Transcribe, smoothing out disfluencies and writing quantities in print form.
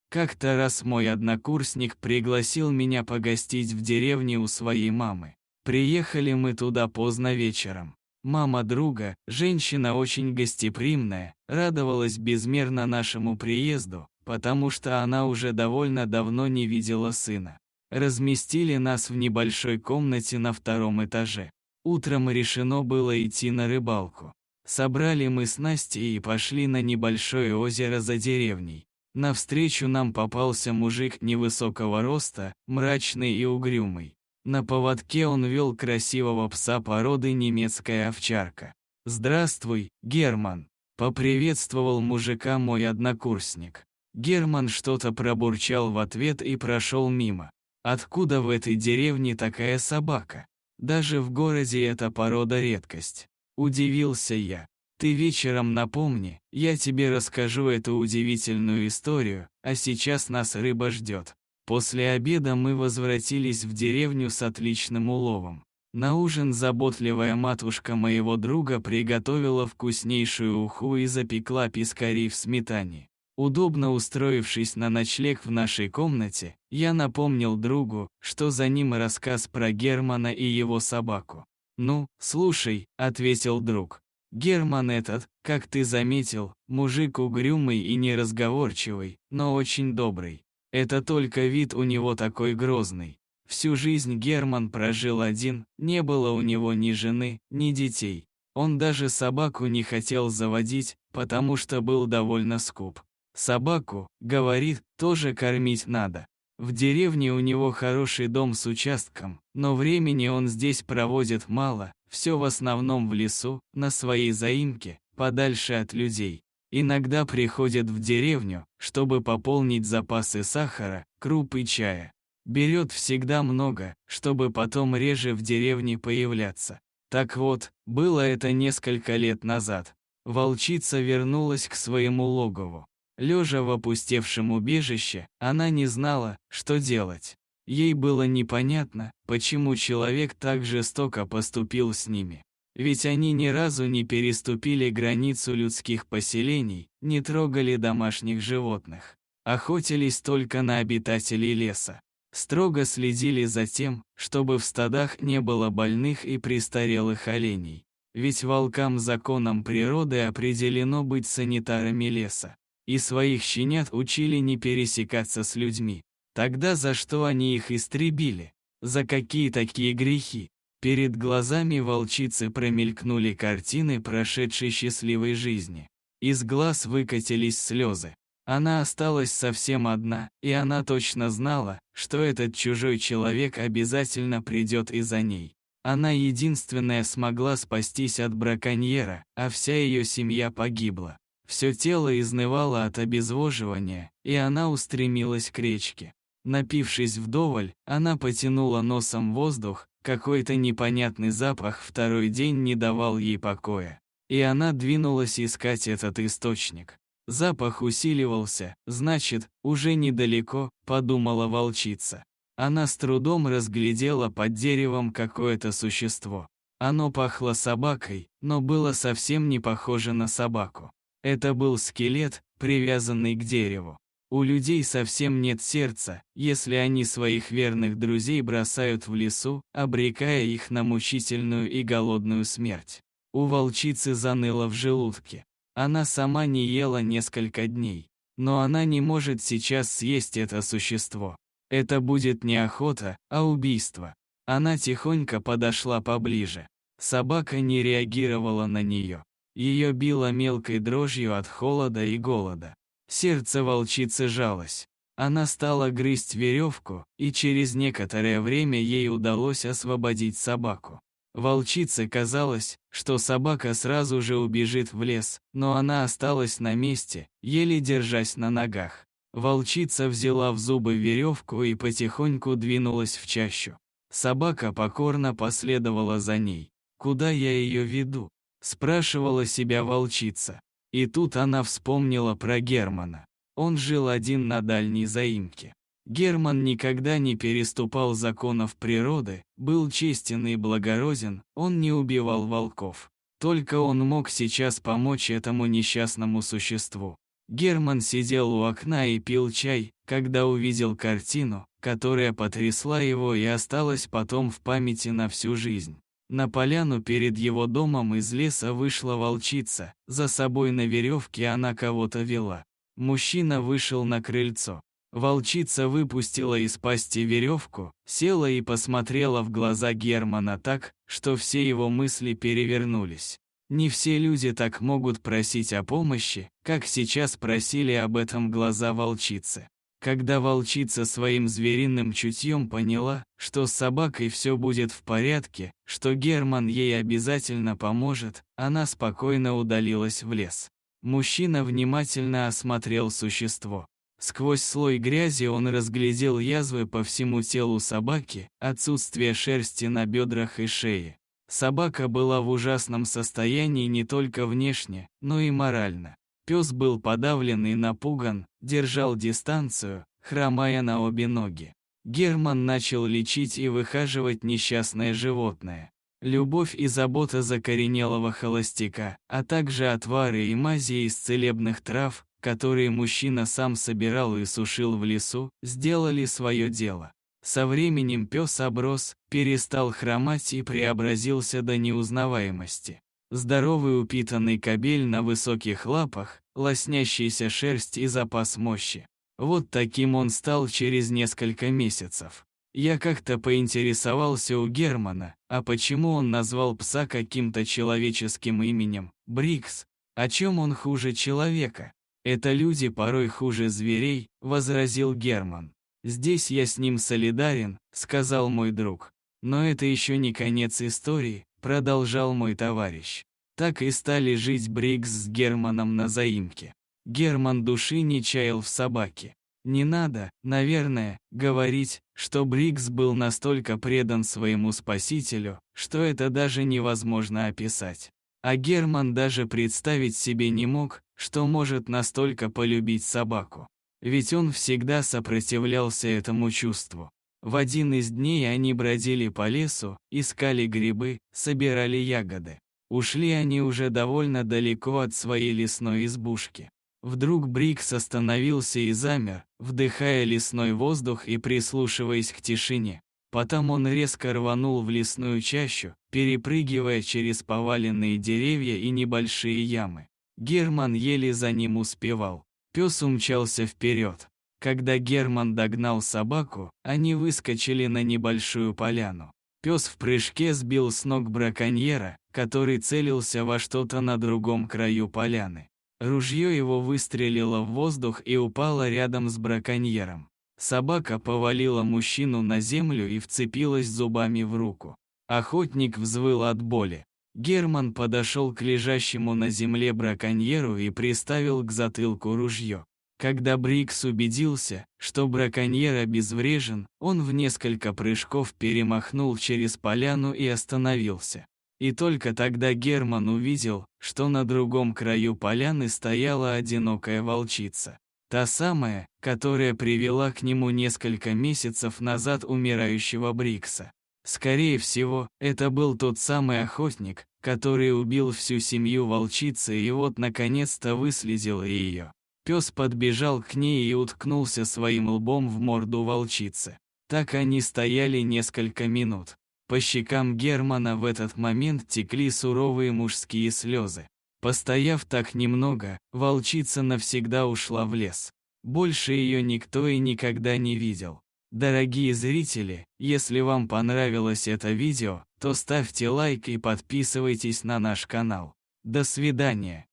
Как-то раз мой однокурсник пригласил меня погостить в деревне у своей мамы. Приехали мы туда поздно вечером. Мама друга, женщина очень гостеприимная, радовалась безмерно нашему приезду, потому что она уже довольно давно не видела сына. Разместили нас в небольшой комнате на втором этаже. Утром решено было идти на рыбалку. Собрали мы снасти и пошли на небольшое озеро за деревней. Навстречу нам попался мужик невысокого роста, мрачный и угрюмый. На поводке он вел красивого пса породы немецкая овчарка. «Здравствуй, Герман!» – поприветствовал мужика мой однокурсник. Герман что-то пробурчал в ответ и прошел мимо. «Откуда в этой деревне такая собака? Даже в городе эта порода редкость». Удивился я. «Ты вечером напомни, я тебе расскажу эту удивительную историю, а сейчас нас рыба ждет». После обеда мы возвратились в деревню с отличным уловом. На ужин заботливая матушка моего друга приготовила вкуснейшую уху и запекла пескари в сметане. Удобно устроившись на ночлег в нашей комнате, я напомнил другу, что за ним рассказ про Германа и его собаку. «Ну, слушай», — ответил друг. «Герман этот, как ты заметил, мужик угрюмый и неразговорчивый, но очень добрый. Это только вид у него такой грозный. Всю жизнь Герман прожил один, не было у него ни жены, ни детей. Он даже собаку не хотел заводить, потому что был довольно скуп. Собаку, говорит, тоже кормить надо. В деревне у него хороший дом с участком, но времени он здесь проводит мало, все в основном в лесу, на своей заимке, подальше от людей. Иногда приходит в деревню, чтобы пополнить запасы сахара, круп и чая. Берет всегда много, чтобы потом реже в деревне появляться. Так вот, было это несколько лет назад. Волчица вернулась к своему логову. Лежа в опустевшем убежище, она не знала, что делать. Ей было непонятно, почему человек так жестоко поступил с ними. Ведь они ни разу не переступили границу людских поселений, не трогали домашних животных. Охотились только на обитателей леса. Строго следили за тем, чтобы в стадах не было больных и престарелых оленей. Ведь волкам законом природы определено быть санитарами леса. И своих щенят учили не пересекаться с людьми. Тогда за что они их истребили? За какие такие грехи? Перед глазами волчицы промелькнули картины прошедшей счастливой жизни. Из глаз выкатились слезы. Она осталась совсем одна, и она точно знала, что этот чужой человек обязательно придет и за ней. Она единственная смогла спастись от браконьера, а вся ее семья погибла. Все тело изнывало от обезвоживания, и она устремилась к речке. Напившись вдоволь, она потянула носом воздух, какой-то непонятный запах второй день не давал ей покоя. И она двинулась искать этот источник. Запах усиливался, значит, уже недалеко, подумала волчица. Она с трудом разглядела под деревом какое-то существо. Оно пахло собакой, но было совсем не похоже на собаку. Это был скелет, привязанный к дереву. У людей совсем нет сердца, если они своих верных друзей бросают в лесу, обрекая их на мучительную и голодную смерть. У волчицы заныло в желудке. Она сама не ела несколько дней. Но она не может сейчас съесть это существо. Это будет не охота, а убийство. Она тихонько подошла поближе. Собака не реагировала на нее. Ее било мелкой дрожью от холода и голода. Сердце волчицы жалось. Она стала грызть веревку, и через некоторое время ей удалось освободить собаку. Волчице казалось, что собака сразу же убежит в лес, но она осталась на месте, еле держась на ногах. Волчица взяла в зубы веревку и потихоньку двинулась в чащу. Собака покорно последовала за ней. «Куда я ее веду?» – спрашивала себя волчица. И тут она вспомнила про Германа. Он жил один на дальней заимке. Герман никогда не переступал законов природы, был честен и благороден, он не убивал волков. Только он мог сейчас помочь этому несчастному существу. Герман сидел у окна и пил чай, когда увидел картину, которая потрясла его и осталась потом в памяти на всю жизнь. На поляну перед его домом из леса вышла волчица, за собой на веревке она кого-то вела. Мужчина вышел на крыльцо. Волчица выпустила из пасти веревку, села и посмотрела в глаза Германа так, что все его мысли перевернулись. Не все люди так могут просить о помощи, как сейчас просили об этом глаза волчицы. Когда волчица своим звериным чутьем поняла, что с собакой все будет в порядке, что Герман ей обязательно поможет, она спокойно удалилась в лес. Мужчина внимательно осмотрел существо. Сквозь слой грязи он разглядел язвы по всему телу собаки, отсутствие шерсти на бедрах и шее. Собака была в ужасном состоянии не только внешне, но и морально. Пес был подавлен и напуган, держал дистанцию, хромая на обе ноги. Герман начал лечить и выхаживать несчастное животное. Любовь и забота закоренелого холостяка, а также отвары и мази из целебных трав, которые мужчина сам собирал и сушил в лесу, сделали свое дело. Со временем пес оброс, перестал хромать и преобразился до неузнаваемости. Здоровый упитанный кобель на высоких лапах, лоснящаяся шерсть и запас мощи. Вот таким он стал через несколько месяцев. Я как-то поинтересовался у Германа, а почему он назвал пса каким-то человеческим именем, Брикс? О чем он хуже человека? Это люди порой хуже зверей, возразил Герман. Здесь я с ним солидарен, сказал мой друг. Но это еще не конец истории, продолжал мой товарищ. Так и стали жить Брикс с Германом на заимке. Герман души не чаял в собаке. Не надо, наверное, говорить, что Брикс был настолько предан своему спасителю, что это даже невозможно описать. А Герман даже представить себе не мог, что может настолько полюбить собаку. Ведь он всегда сопротивлялся этому чувству. В один из дней они бродили по лесу, искали грибы, собирали ягоды. Ушли они уже довольно далеко от своей лесной избушки. Вдруг Брикс остановился и замер, вдыхая лесной воздух и прислушиваясь к тишине. Потом он резко рванул в лесную чащу, перепрыгивая через поваленные деревья и небольшие ямы. Герман еле за ним успевал. Пес умчался вперед. Когда Герман догнал собаку, они выскочили на небольшую поляну. Пес в прыжке сбил с ног браконьера, который целился во что-то на другом краю поляны. Ружье его выстрелило в воздух и упало рядом с браконьером. Собака повалила мужчину на землю и вцепилась зубами в руку. Охотник взвыл от боли. Герман подошел к лежащему на земле браконьеру и приставил к затылку ружье. Когда Брикс убедился, что браконьер обезврежен, он в несколько прыжков перемахнул через поляну и остановился. И только тогда Герман увидел, что на другом краю поляны стояла одинокая волчица. Та самая, которая привела к нему несколько месяцев назад умирающего Брикса. Скорее всего, это был тот самый охотник, который убил всю семью волчицы и вот наконец-то выследил ее. Пес подбежал к ней и уткнулся своим лбом в морду волчицы. Так они стояли несколько минут. По щекам Германа в этот момент текли суровые мужские слезы. Постояв так немного, волчица навсегда ушла в лес. Больше ее никто и никогда не видел. Дорогие зрители, если вам понравилось это видео, то ставьте лайк и подписывайтесь на наш канал. До свидания.